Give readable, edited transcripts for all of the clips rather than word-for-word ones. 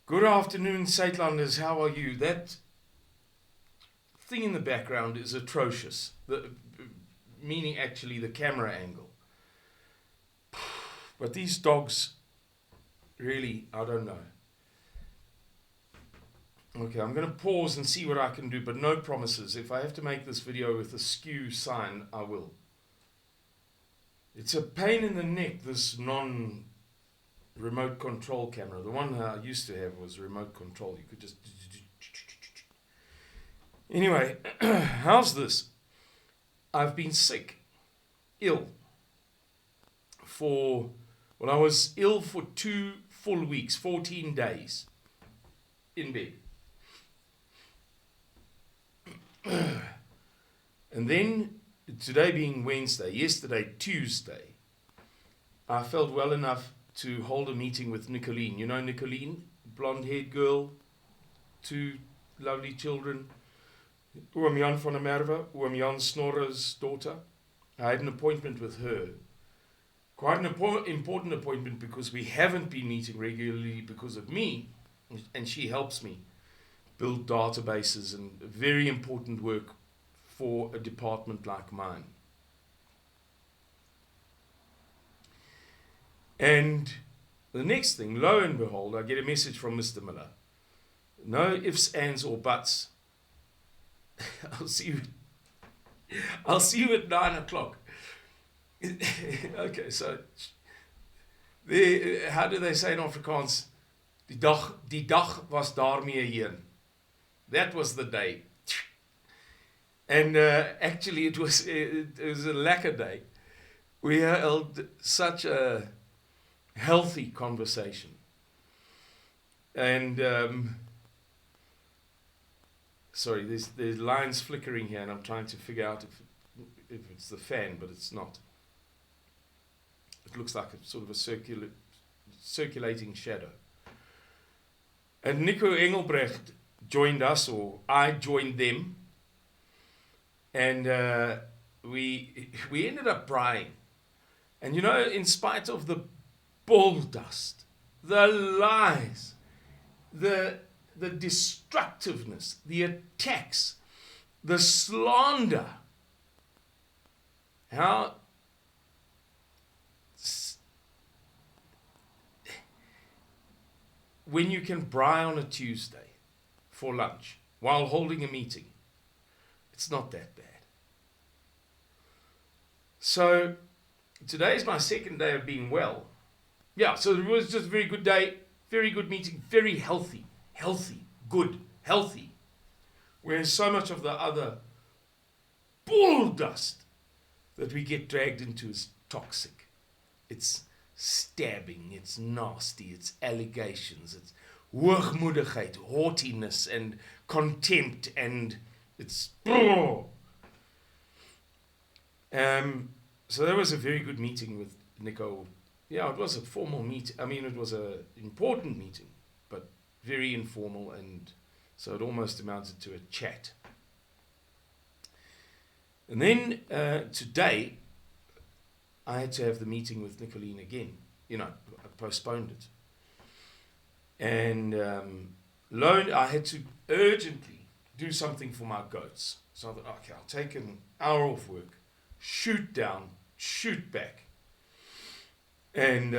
Good afternoon, Saitlanders. How are you? That thing in the background is atrocious. Meaning actually the camera angle. But these dogs, really, I don't know. Okay, I'm going to pause and see what I can do, but no promises. If I have to make this video with a skew sign, I will. It's a pain in the neck, this non-remote control camera. The one I used to have was remote control. You could just... Anyway, how's this? I've been sick, ill, I was ill for 2 full weeks, 14 days in bed. And then, today being Wednesday, yesterday, Tuesday, I felt well enough to hold a meeting with Nicoline. You know Nicoline? Blonde-haired girl, 2 lovely children. Oom Jan van der Merwe, Oom Jan Snorre's daughter. I had an appointment with her. Quite an important appointment because we haven't been meeting regularly because of me, and she helps me build databases and very important work for a department like mine. And the next thing, lo and behold, I get a message from Mr. Miller. No ifs, ands, or buts. I'll see you at 9 o'clock. Okay, so how do they say in Afrikaans? Die dag was daarmee heen. That was the day. And actually it was a lekker day. We held such a healthy conversation. And sorry, there's lines flickering here and I'm trying to figure out if it's the fan, but it's not. It looks like a sort of a circulating shadow. And Nico Engelbrecht joined us, or I joined them, and we ended up braaiing. And you know, in spite of the bull dust, the lies, the destructiveness, the attacks, the slander, how when you can braai on a Tuesday for lunch while holding a meeting, it's not that bad. So today is my second day of being well. Yeah, so it was just a very good day, very good meeting, very healthy, good, healthy. Whereas so much of the other bull dust that we get dragged into is toxic. It's stabbing, it's nasty, it's allegations, it's hoogmoedigheid, haughtiness and contempt, and it's so that was a very good meeting with Nico. Yeah, it was a formal meeting. I mean, it was an important meeting, but very informal, and so it almost amounted to a chat. And then today I had to have the meeting with Nicoline again. You know, I postponed it. And I had to urgently do something for my goats. So I thought, okay, I'll take an hour off work, shoot down, shoot back. And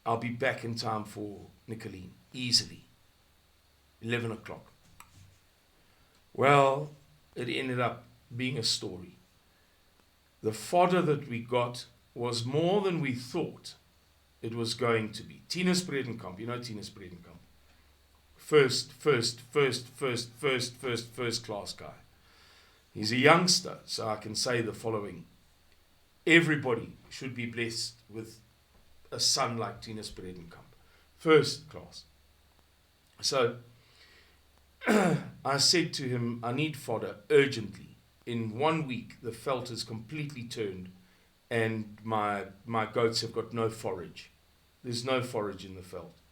I'll be back in time for Nicoline, easily. 11 o'clock. Well, it ended up being a story. The fodder that we got was more than we thought it was going to be. Tinus Bredenkamp, you know Tinus Bredenkamp. First class guy. He's a youngster, so I can say the following. Everybody should be blessed with a son like Tinus Bredenkamp. First class. So I said to him, I need fodder urgently. In 1 week, the veld is completely turned and my goats have got no forage. There's no forage in the veld.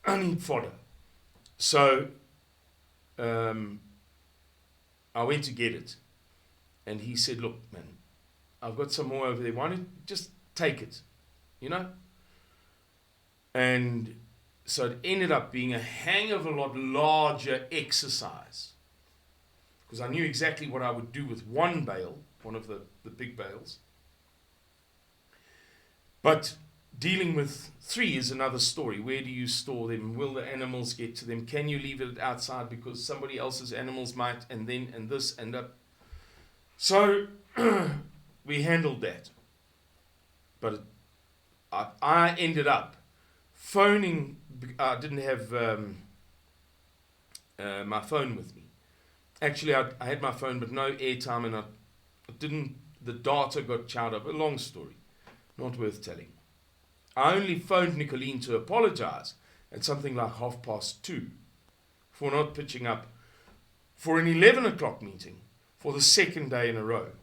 I need fodder. So I went to get it. And he said, look, man, I've got some more over there. Why don't you just take it? You know? And so it ended up being a hang of a lot larger exercise, because I knew exactly what I would do with one bale, one of the big bales. But dealing with 3 is another story. Where do you store them? Will the animals get to them? Can you leave it outside because somebody else's animals might, and this and that. So we handled that. But I ended up phoning. I didn't have my phone with me. Actually, I had my phone, but no airtime, and I didn't. The data got chowed up. A long story, not worth telling. I only phoned Nicolene to apologize at something like 2:30 for not pitching up for an 11 o'clock meeting for the second day in a row.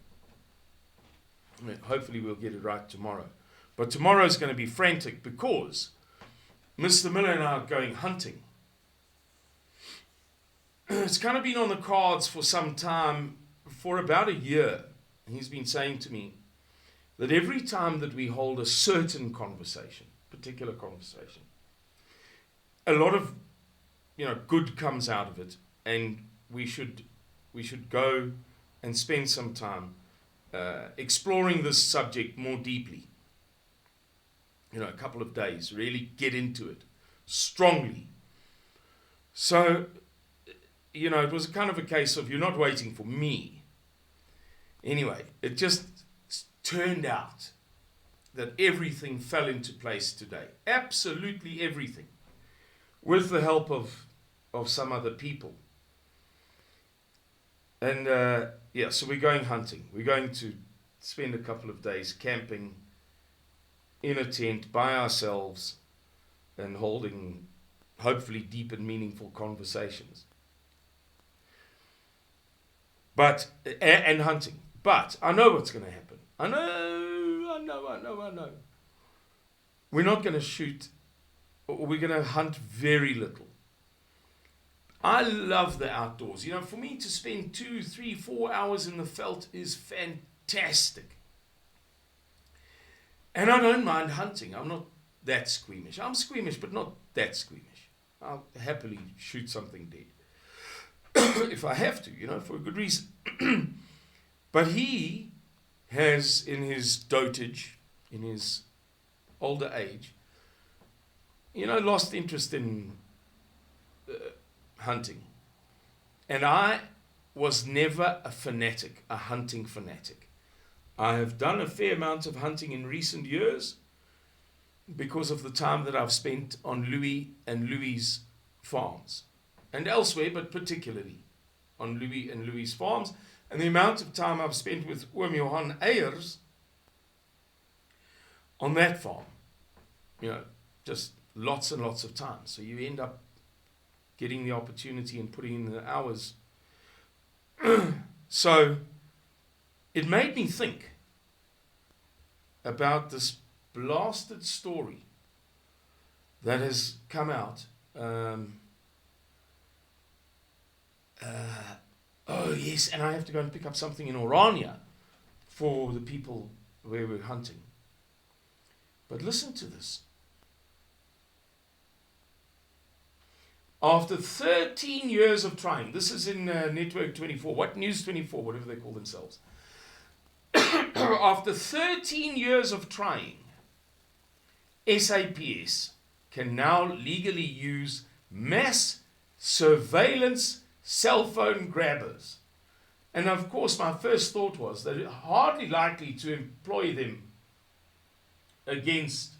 I mean, hopefully we'll get it right tomorrow. But tomorrow's going to be frantic because Mr. Miller and I are going hunting. It's kind of been on the cards for some time, for about a year. He's been saying to me that every time that we hold a certain conversation, particular conversation, a lot of good comes out of it, and we should go and spend some time exploring this subject more deeply. A couple of days, really get into it strongly. So, it was kind of a case of you're not waiting for me. Anyway, it just turned out that everything fell into place today. Absolutely everything. With the help of some other people. And so we're going hunting. We're going to spend a couple of days camping in a tent by ourselves and holding hopefully deep and meaningful conversations. And hunting. But I know what's going to happen. I know. We're not going to shoot, or we're going to hunt very little. I love the outdoors. For me to spend 2, 3, 4 hours in the veld is fantastic. And I don't mind hunting. I'm not that squeamish. I'm squeamish, but not that squeamish. I'll happily shoot something dead. If I have to, for a good reason. But he has, in his dotage, in his older age, lost interest in hunting. And I was never a hunting fanatic. I have done a fair amount of hunting in recent years because of the time that I've spent on Louis and Louis's farms. And elsewhere, but particularly on Louis and Louis's farms. And the amount of time I've spent with Oom Johan Eyers on that farm. Just lots and lots of time. So you end up getting the opportunity and putting in the hours. So it made me think about this blasted story that has come out. Oh yes, and I have to go and pick up something in Orania for the people where we're hunting. But listen to this. After 13 years of trying, this is in Network 24, News 24, whatever they call themselves. After 13 years of trying, SAPS can now legally use mass surveillance cell phone grabbers. And of course, my first thought was that it's hardly likely to employ them against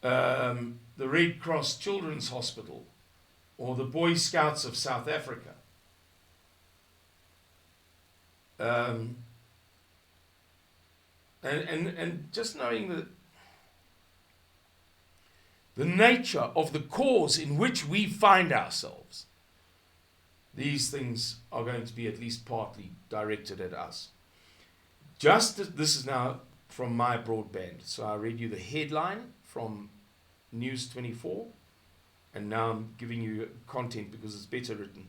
the Red Cross Children's Hospital or the Boy Scouts of South Africa. And just knowing that the nature of the cause in which we find ourselves, these things are going to be at least partly directed at us. This is now from my broadband. So I read you the headline from News 24, and now I'm giving you content because it's better written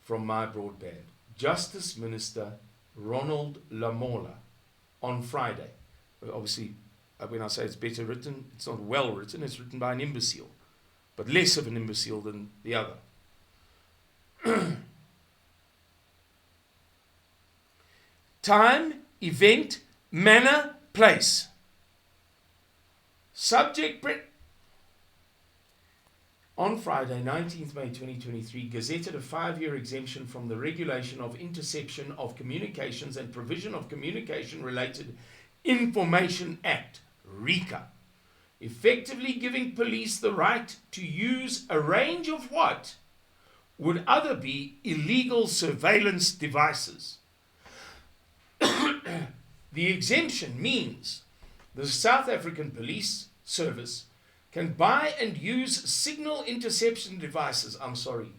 from my broadband. Justice Minister Ronald Lamola on Friday, obviously when I say it's better written, it's not well written, it's written by an imbecile, but less of an imbecile than the other. Time, event, manner, place. Subject on Friday, 19th May 2023, gazetted a 5-year exemption from the Regulation of Interception of Communications and Provision of Communication-Related Information Act, RICA, effectively giving police the right to use a range of what would other be illegal surveillance devices. The exemption means the South African Police Service can buy and use signal interception devices, I'm sorry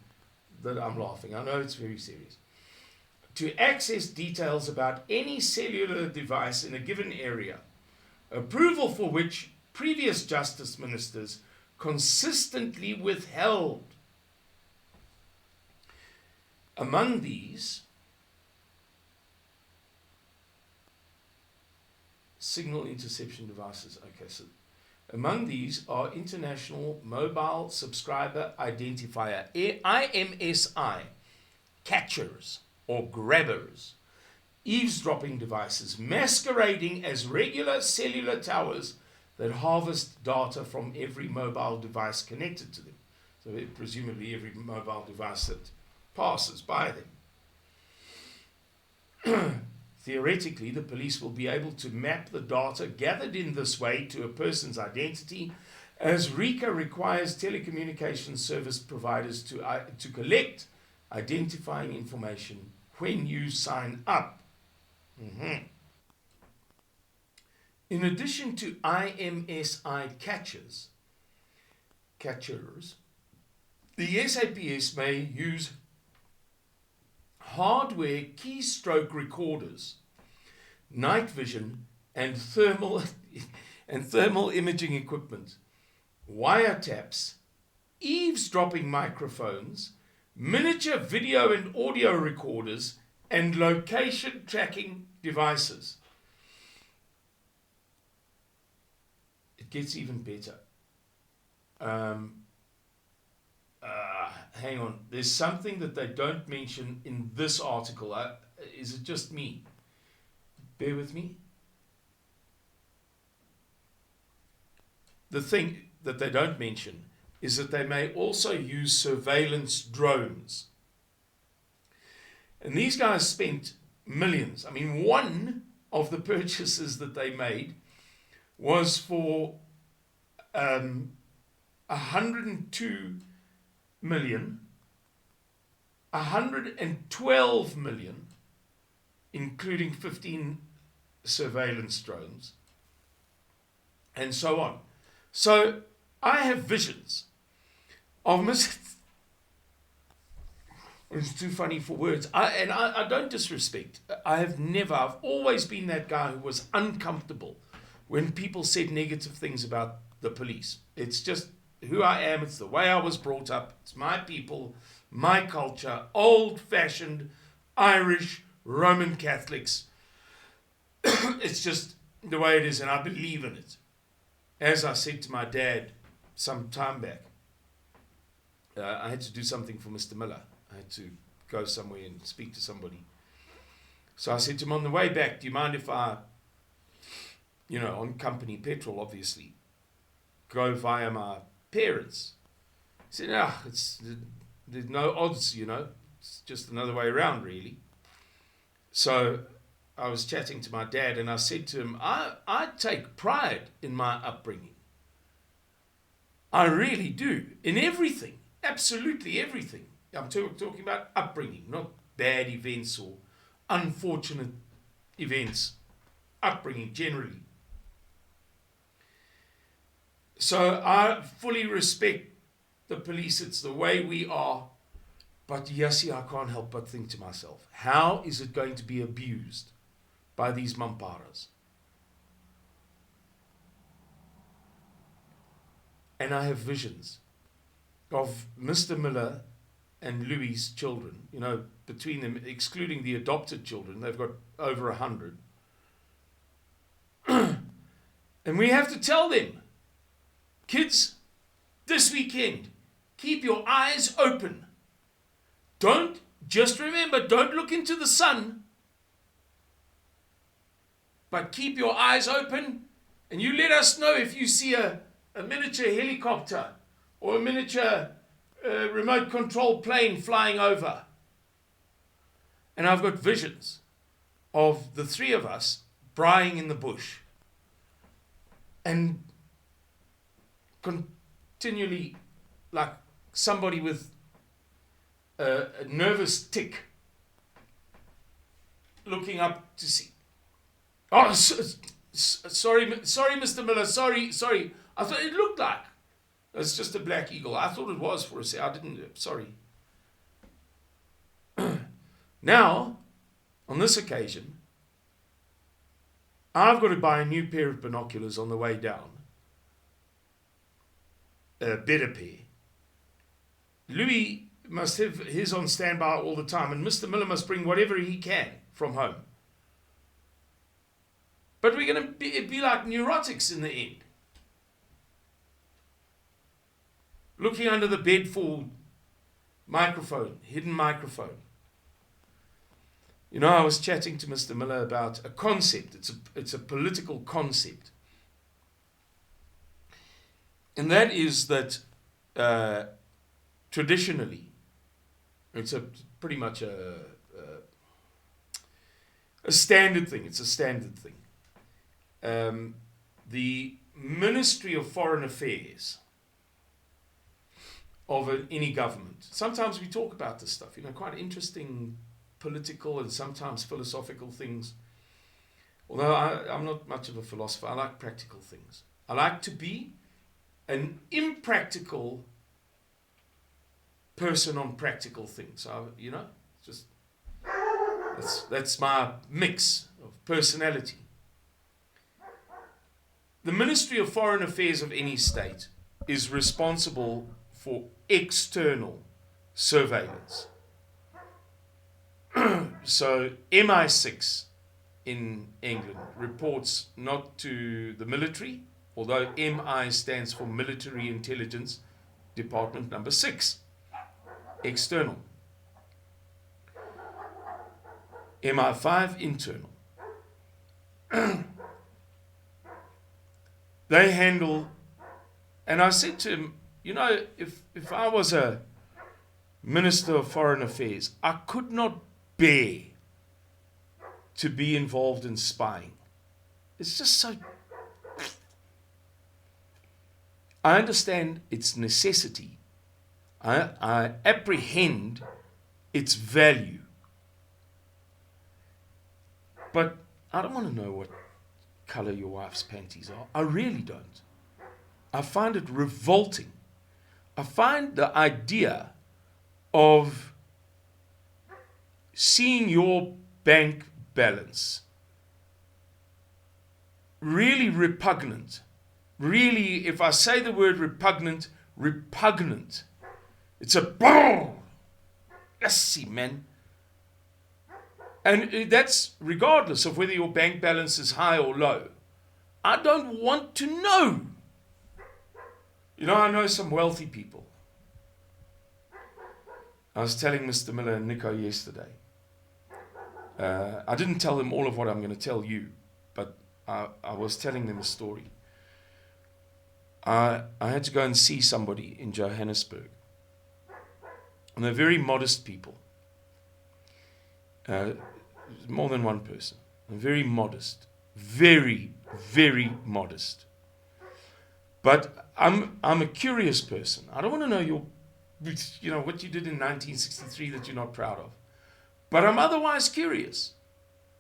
that I'm laughing, I know it's very serious, to access details about any cellular device in a given area, approval for which previous justice ministers consistently withheld. Among these, signal interception devices. Okay, so among these are International Mobile Subscriber Identifier, IMSI, catchers or grabbers, eavesdropping devices masquerading as regular cellular towers that harvest data from every mobile device connected to them. So presumably every mobile device that passes by them. Theoretically, the police will be able to map the data gathered in this way to a person's identity, as RICA requires telecommunications service providers to collect identifying information when you sign up. In addition to IMSI catchers, the SAPS may use hardware keystroke recorders, night vision and thermal imaging equipment, wiretaps, eavesdropping microphones, miniature video and audio recorders, and location tracking devices. It gets even better. Hang on, there's something that they don't mention in this article. Is it just me? Bear with me. The thing that they don't mention is that they may also use surveillance drones. And these guys spent millions. I mean, one of the purchases that they made was for 102 million, 112 million, including 15 surveillance drones, and so on. So I have visions of it's too funny for words. I don't disrespect. I've always been that guy who was uncomfortable when people said negative things about the police. It's just who I am. It's the way I was brought up. It's my people, my culture, old-fashioned Irish Roman Catholics. It's just the way it is, and I believe in it. As I said to my dad some time back, I had to do something for Mr. Miller. I had to go somewhere and speak to somebody. So I said to him, on the way back, do you mind if I, on company petrol, obviously, go via my parents? He said, there's no odds, it's just another way around, really. So I was chatting to my dad and I said to him, I take pride in my upbringing. I really do, in everything, absolutely everything. I'm talking about upbringing, not bad events or unfortunate events, upbringing generally. So I fully respect the police. It's the way we are. But Yassi, I can't help but think to myself, how is it going to be abused by these mamparas? And I have visions of Mr. Miller and Louis' children, between them, excluding the adopted children, they've got over 100. And we have to tell them, kids, this weekend, keep your eyes open. Just remember, don't look into the sun, but keep your eyes open, and you let us know if you see a miniature helicopter or a miniature remote control plane flying over. And I've got visions of the three of us braaiing in the bush and continually, like somebody with a nervous tick, looking up to see. Oh, sorry, Mr. Miller, sorry. I thought it looked like it's just a black eagle. I thought it was for a second. I didn't. Sorry. Now, on this occasion, I've got to buy a new pair of binoculars on the way down. A better pair. Louis must have his on standby all the time, and Mr. Miller must bring whatever he can from home. But we're going to be like neurotics in the end. Looking under the bed for microphone, hidden microphone. You know, I was chatting to Mr. Miller about a concept. It's a political concept. And that is that traditionally, it's pretty much a standard thing. It's a standard thing. The Ministry of Foreign Affairs of any government. Sometimes we talk about this stuff, quite interesting political and sometimes philosophical things. Although I'm not much of a philosopher, I like practical things. I like to be an impractical person on practical things. That's my mix of personality. The Ministry of Foreign Affairs of any state is responsible for external surveillance. So MI6 in England reports not to the military, although MI stands for Military Intelligence Department number 6. External. MI5 internal. They handle, and I said to him, if I was a Minister of Foreign Affairs, I could not bear to be involved in spying. It's just so... I understand its necessity. I apprehend its value. But I don't want to know what color your wife's panties are. I really don't. I find it revolting. I find the idea of seeing your bank balance really repugnant. Really, if I say the word repugnant. It's a boom. Yes, man. And that's regardless of whether your bank balance is high or low. I don't want to know. I know some wealthy people. I was telling Mr. Miller and Nico yesterday. I didn't tell them all of what I'm going to tell you, but I was telling them a story. I had to go and see somebody in Johannesburg. And they're very modest people. More than one person. They're very modest. Very, very modest. But I'm a curious person. I don't want to know what you did in 1963 that you're not proud of. But I'm otherwise curious.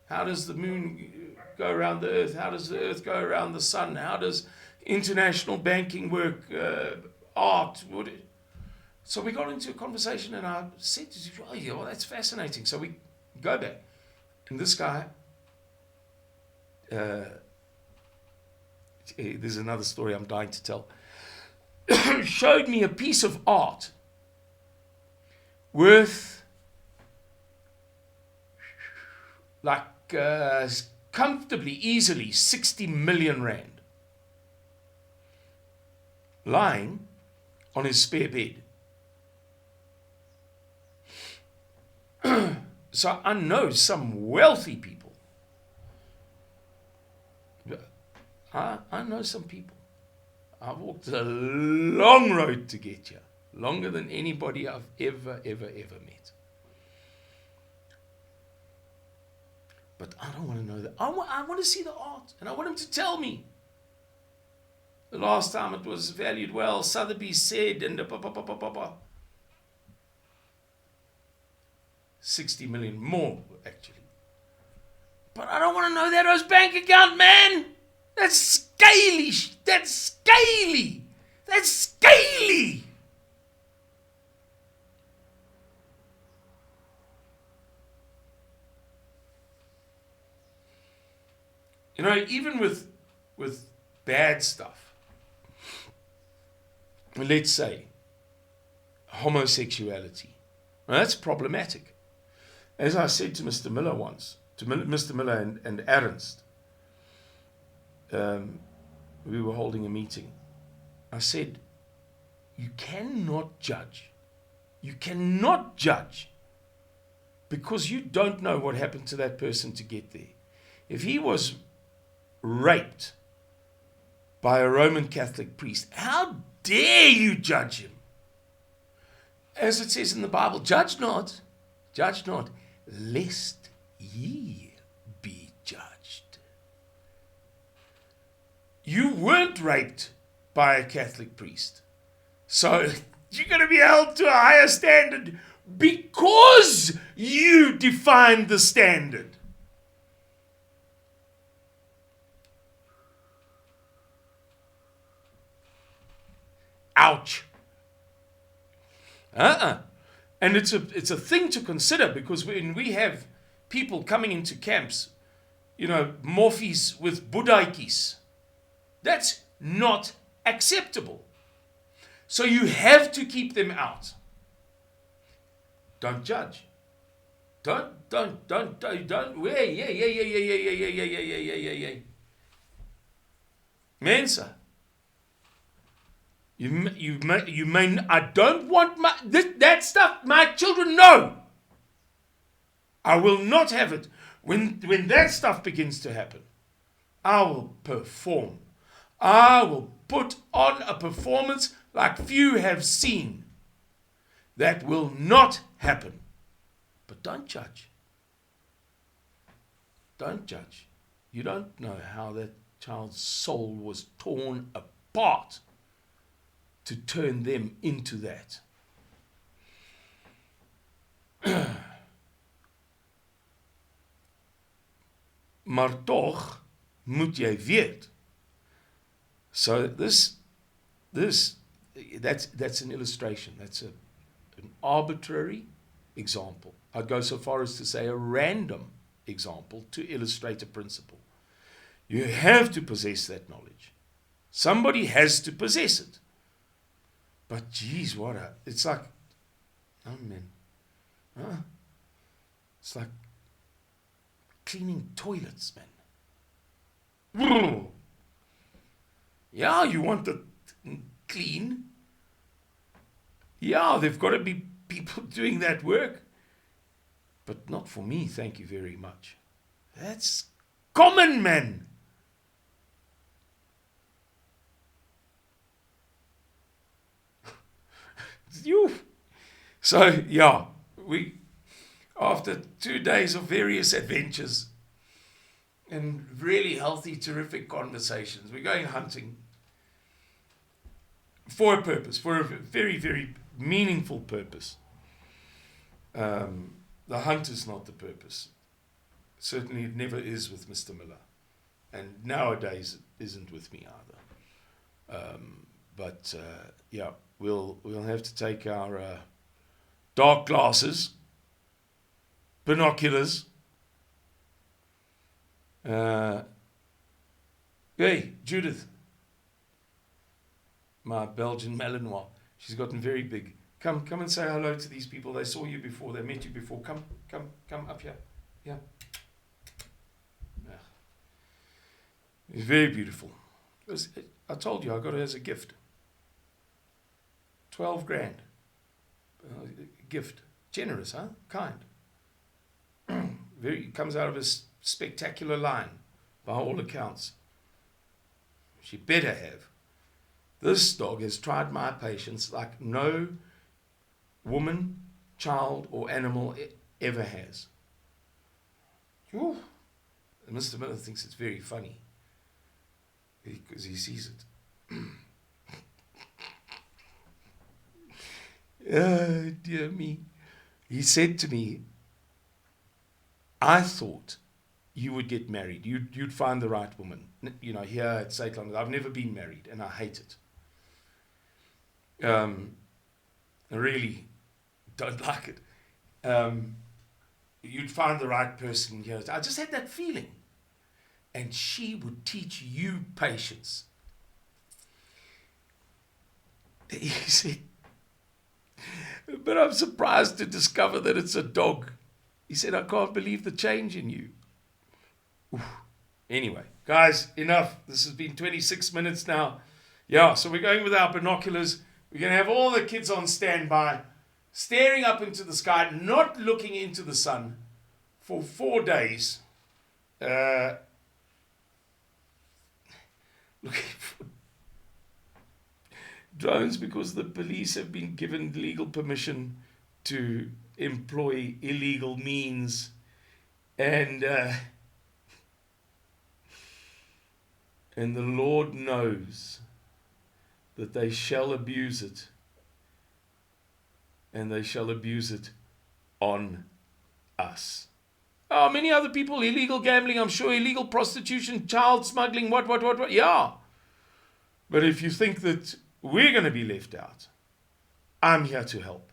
How does the moon go around the earth? How does the earth go around the sun? How does international banking work? Art? So we got into a conversation and I said to him, oh yeah, well, that's fascinating. So we go back. And this guy, there's another story I'm dying to tell, showed me a piece of art worth comfortably, easily 60 million rand. lying on his spare bed. So I know some wealthy people. I know some people. I've walked a long road to get here. Longer than anybody I've ever met. But I don't want to know that. I want to see the art. And I want him to tell me. The last time it was valued well, Sotheby's said, and 60 million more, actually. But I don't want to know that O's bank account, man. That's scaly. That's scaly. That's scaly. You know, even with bad stuff, let's say homosexuality, now that's problematic. As I said to Mr. Miller once, to Mr. Miller and Ernst, we were holding a meeting. I said, you cannot judge. You cannot judge because you don't know what happened to that person to get there. If he was raped by a Roman Catholic priest, how dare you judge him? As it says in the Bible, judge not, lest ye be judged. You weren't raped by a Catholic priest, so you're going to be held to a higher standard because you defined the standard. Ouch. And it's a thing to consider, because when we have people coming into camps, you know, morphies with budaikis, that's not acceptable. So you have to keep them out. Don't judge. Don't. Mensa. You may. I don't want that stuff. My children know. I will not have it. When that stuff begins to happen, I will perform. I will put on a performance like few have seen. That will not happen. But don't judge. Don't judge. You don't know how that child's soul was torn apart to turn them into that. Maar toch moet jy weet. So that's an illustration. That's an arbitrary example. I'd go so far as to say a random example to illustrate a principle. You have to possess that knowledge. Somebody has to possess it. But geez, it's like, oh man, it's like cleaning toilets, man. Yeah, you want it clean. Yeah, there've got to be people doing that work. But not for me, thank you very much. That's common, man. So, yeah, after 2 days of various adventures and really healthy, terrific conversations, we're going hunting for a purpose, for a very, very meaningful purpose. The hunt is not the purpose. Certainly it never is with Mr. Miller. And nowadays it isn't with me either. Yeah, we'll have to take our dark glasses, binoculars. Hey, Judith, my Belgian Malinois, she's gotten very big. Come and say hello to these people. They saw you before, they met you before. Come up here. Yeah. It's very beautiful. I told you I got it as a gift. 12 grand. Gift. Generous, huh? Kind. Comes out of a spectacular line, by all accounts. She better have. This dog has tried my patience like no woman, child, or animal ever has. Whew. And Mr. Miller thinks it's very funny because he sees it. Oh, dear me. He said to me, I thought you would get married. You'd find the right woman. Here at Saitlon, I've never been married, and I hate it. I really don't like it. You'd find the right person here. I just had that feeling. And she would teach you patience. He said, but I'm surprised to discover that it's a dog. He said, I can't believe the change in you. Oof. Anyway, guys, enough. This has been 26 minutes now. Yeah, so we're going with our binoculars. We're going to have all the kids on standby, staring up into the sky, not looking into the sun for 4 days. Looking for drones because the police have been given legal permission to employ illegal means, and the Lord knows that they shall abuse it, and they shall abuse it on us. Oh, many other people, illegal gambling, I'm sure, illegal prostitution, child smuggling, what, yeah. But if you think that we're going to be left out, I'm here to help.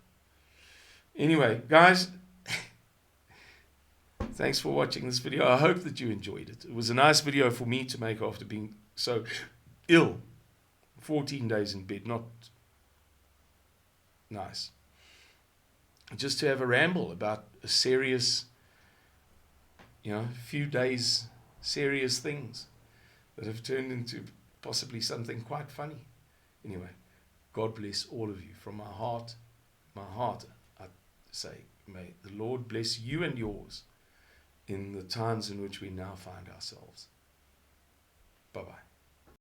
Anyway, guys, thanks for watching this video. I hope that you enjoyed it. It was a nice video for me to make after being so ill. 14 days in bed, not nice. Just to have a ramble about a serious, few days, serious things that have turned into possibly something quite funny. Anyway, God bless all of you. From my heart, I say, may the Lord bless you and yours in the times in which we now find ourselves. Bye-bye.